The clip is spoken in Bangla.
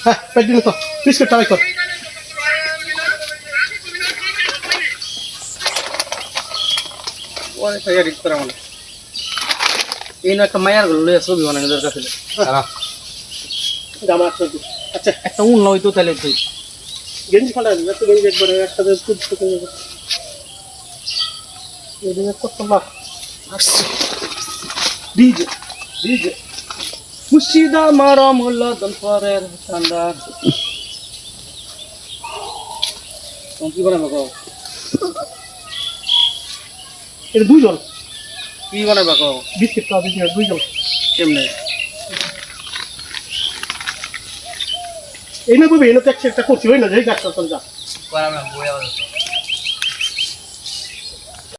হ্যাঁ পেট দিন তো বিস্কুট ট্রাই কর ওরে তাই এডিট করা মানে এই না একটা মায়ার গুলো লইয়া ছবি বানানো দরকার ছিল জামা আছে আচ্ছা একটা উন লইতো তাহলে তুই গেঞ্জি ফাটা দিবে তো গেঞ্জি একবারে একসাথে খুব ছোট হয়ে যাবে এদিকে কত লাখ ডিজে ডিজে মুর্শিদা মারম হলো দলপরের শানদার কোন কি বানাবো কও এটা দুইজন কি বানাবো কও বিস্কিট খাওয়া দিচ্ছি দুইজন কেমনে এই না বলবি এনে তো একটা করছি ওই না যে গাছটা চল যা করা না বইয়া